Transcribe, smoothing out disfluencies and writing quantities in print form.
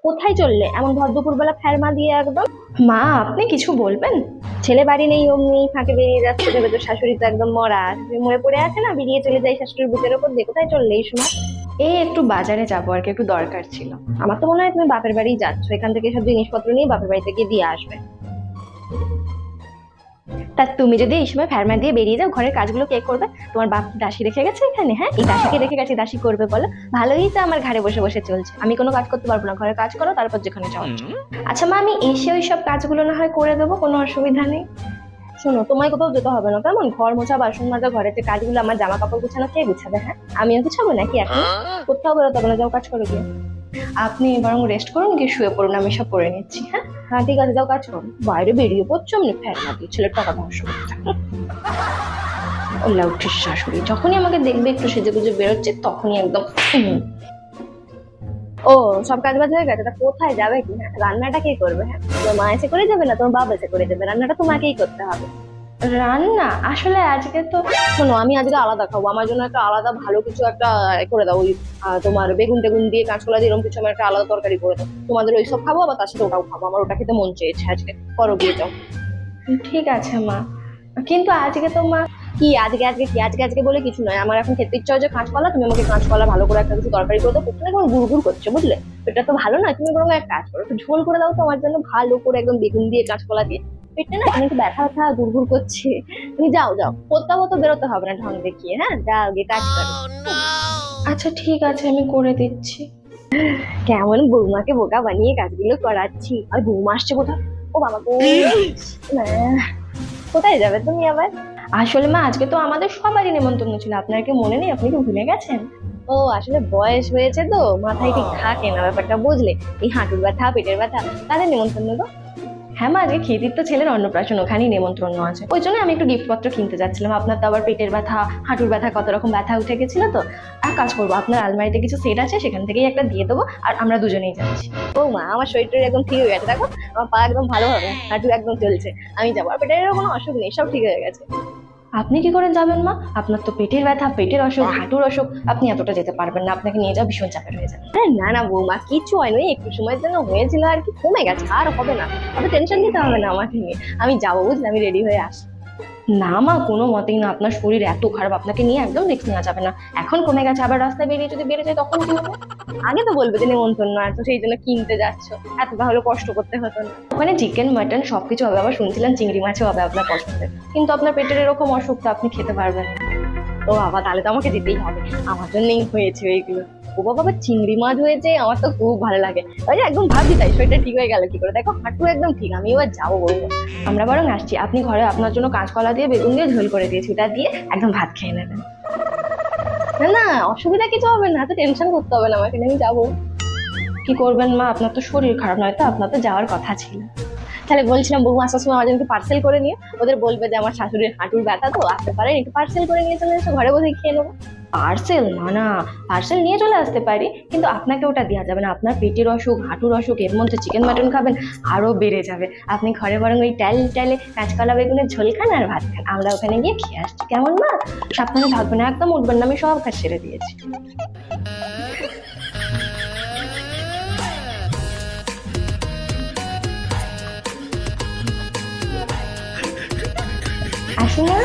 কোথায় চললে এমন ভর দুপুরবেলা ফেরমা দিয়ে একদম? মা আপনি কিছু বলবেন? ছেলে বাড়ি নেই অমনি ফাঁকে বেরিয়ে যাচ্ছে, ভেবে তো শাশুড়ি তো একদম মরা, মরে পড়ে আছে না, বেরিয়ে চলে যায় শাশুড়ির বুকের ওপর দিয়ে। কোথায় চললে এই সময়? এই একটু বাজারে যাবো আর কি, একটু দরকার ছিল। আমার তো মনে হয় তুমি বাপের বাড়ি যাচ্ছ, এখান থেকে সব জিনিসপত্র নিয়ে বাপের বাড়িতে গিয়ে দিয়ে আসবে। তা তুমি যদি এই সময় ফেরমা দিয়ে বেরিয়ে যাও, ঘরের কাজগুলো কে করবে? তোমার বাপ দাসী রেখে গেছে এখানে? হ্যাঁ, এই দাসীকে রেখে গেছে, দাসী করবে বলো? ভালোই তো আমার ঘরে বসে বসে চলছে, আমি কোনো কাজ করতে পারবো না। ঘরের কাজ করো, তারপর যেখানে যাও। আচ্ছা মা, আমি এসে ওই সব কাজগুলো না হয় করে দেবো, কোনো অসুবিধা নেই। শোনো, তোমায় কোথাও যেতে হবে না কেমন? ঘর মোছা, বাসন মাজা, ঘরের যে কাজগুলো, আমার জামা কাপড় গুছানো কে গুছাবে? হ্যাঁ, আমিও গুছাবো নাকি? এখন কোথাও বেরোতে হবে না, যাও কাজ করো গিয়ে। আপনি বরং রেস্ট করুন, কি শুয়ে পড়ুন, আমি সব করে নিচ্ছি। হ্যাঁ হ্যাঁ ঠিক আছে, যাও কাজ করো। বাইরে বেরিয়ে পড়ছো এমনি ফেরমা দিয়ে, ছেলের টাকা ধ্বংস করতে। লাউঠির শাশুড়ি যখনই আমাকে দেখবে একটু সেজে গুজে বেরোচ্ছে, তখনই একদম ও, সব কাজ বাজ হয়ে গেছে, তা কোথায় যাবে কি? হ্যাঁ, রান্নাটা কে করবে? হ্যাঁ, তোমার মা এসে করে যাবে না, তোমার বাবা এসে করে যাবে? রান্নাটা তোমাকেই করতে হবে। রান্না আসলে আজকে তো শোনো, আমি আজকে আলাদা খাবো, আমার জন্য একটা আলাদা ভালো কিছু একটা করে দাও। ওই তোমার বেগুন টেগুন দিয়ে, কাঁচকলা দিয়ে, এরকম কিছু আমার একটা আলাদা তরকারি করে দাও। তোমাদের ওই সব খাবো, আবার তার সাথে ওটাও খাবো, আমার ওটা খেতে মন চেয়েছে আজকে। করো গিয়ে, যাও। ঠিক আছে মা, কিন্তু আজকে তো মা কি আজকে আজকে কি আজকে আজকে বলে কিছু নয়, আমার এখন খেতে ইচ্ছা হচ্ছে কাঁচকলা, তুমি আমাকে কাঁচকলা ভালো করে একটা কিছু তরকারি করে দাও। পেছনে কেমন গুড় করছে বুঝলে, এটা তো ভালো না। তুমি বরং এক কাজ করো, একটু ঝোল করে দাও তো আমার জন্য, ভালো করে একদম বেগুন দিয়ে, কাঁচকলা দিয়ে। পেটটা না একটু ব্যথা ব্যথা গুড় করছে। তুমি যাও যাও, কোথাও তো বেরোতে হবে না ঢং দেখিয়ে। হ্যাঁ, যাও গিয়ে কাজ করো। আচ্ছা ঠিক আছে, আমি করে দিচ্ছি। কেমন বৌমাকে বোকা বানিয়ে কাজগুলো করাচ্ছি। আর বৌমা আসছে কোথায়? ও বাবা গো, কোথায় যাবে তুমি আবার? আসলে মা আজকে তো আমাদের সবারই নেমন্তন্ন ছিল, আপনার কি মনে নেই? আপনি কি ভুলে গেছেন? ও, আসলে বয়স হয়েছে তো, মাথায় ঠিক থাকে না ব্যাপারটা, বুঝলে? এই হাঁটুর ব্যথা, পেটের ব্যথা, তাদের নেমন্তন্ন তো। হ্যাঁ মা, আজকে খেতির তো ছেলের অন্নপ্রাশন, ওখানেই নেমন্ত্রণ আছে, ওই জন্য আমি একটু গিফট পত্র কিনতে যাচ্ছিলাম। আপনার তো আবার পেটের ব্যথা, হাঁটুর ব্যথা, কত রকম ব্যথা উঠে গেছিল তো। আর কাজ করবো, আপনার আলমারিতে কিছু সেট আছে, সেখান থেকেই একটা দিয়ে দেবো, আর আমরা দুজনেই যাচ্ছি। ও মা, আমার শরীরটা একদম ঠিক হয়ে গেছে, দেখো আমার পা একদম ভালো হবে, হাঁটু একদম চলছে। আমি যাবো, আর পেটের কোনো অসুখ নেই, সব ঠিক হয়ে গেছে। আপনি কি করে যাবেন মা? আপনার তো পেটের ব্যথা, পেটের অসুখ, হাঁটুর অসুখ, আপনি এতটা যেতে পারবেন না, আপনাকে নিয়ে যাওয়া ভীষণ চাপের হয়ে যাবে। হ্যাঁ, না না বৌমা, কিছু হয়নি, ওই একটু সময়ের জন্য হয়েছিল আর কি, কমে গেছে, আর হবে না। অত টেনশন নিতে হবে না আমাকে নিয়ে। আমি যাবো, বুঝলে? আমি রেডি হয়ে আসি। না মা, কোনো মতেই না, আপনার শরীর এত খারাপ, আপনাকে নিয়ে একদম রিস্ক নেওয়া যাবে না। এখন কমে গেছে, আবার রাস্তায় বেরিয়ে যদি বেড়ে যায় তখন কি হবে? আগে তো বলবে যে নেমন্তন্ন আছে, সেই জন্য কিনতে যাচ্ছ, এত তাহলে কষ্ট করতে হতো না। ওখানে চিকেন, মাটন সবকিছু হবে, আবার শুনছিলাম চিংড়ি মাছও হবে আপনার পছন্দের, কিন্তু আপনার পেটের এরকম অসুখ তো আপনি খেতে পারবেন না। ও বাবা, তাহলে তো আমাকে যেতেই হবে, আমার জন্যই হয়েছে ওইগুলো। ও বাবা, চিংড়ি মাছ হয়েছে, আমার তো খুব ভালো লাগে। ওই যে একদম ভাবছি তাই শরীরটা ঠিক হয়ে গেল কি করে, দেখো হাঁটু একদম ঠিক। আমি এবার যাবো বলবো। আমরা বরং আসছি, আপনি ঘরে আপনার জন্য কাঁচকলা দিয়ে, বেগুন দিয়ে ঝোল করে দিয়েছি, ওটা দিয়ে একদম ভাত খেয়ে নেবেন। না না, অসুবিধা কিছু হবে না, এত টেনশন করতে হবে না আমাকে নিয়ে, আমি যাবো। কি করবেন মা, আপনার তো শরীর খারাপ, নয় তো আপনার তো যাওয়ার কথা ছিল। তাহলে বলছিলাম, বউ আসার সময় আমার জন্য পার্সেল করে নিয়ে, ওদের বলবে যে আমার শাশুড়ির হাঁটুর ব্যথা তো আসতে পারে, একটু পার্সেল করে নিয়ে চলে এসে ঘরে বসে খেয়ে নেবো। পার্সেল না না, পার্সেল নিয়ে চলে আসতে পারি, কিন্তু আপনাকে ওটা দেওয়া যাবে না। আপনার পেটের অসুখ, হাঁটুর অসুখ, এর মধ্যে চিকেন মাটন খাবেন, আরো বেড়ে যাবে। আপনি ঘরে বরং ওই টালে কাঁচকলা বেগুনের ঝোল খান আর ভাত খান, আমরা ওখানে গিয়ে খেয়ে আসছি, কেমন মা? সাবধানে থাকবেন, একদম উঠবেন না, আমি সব কাজ সেরে দিয়েছি। আসি না?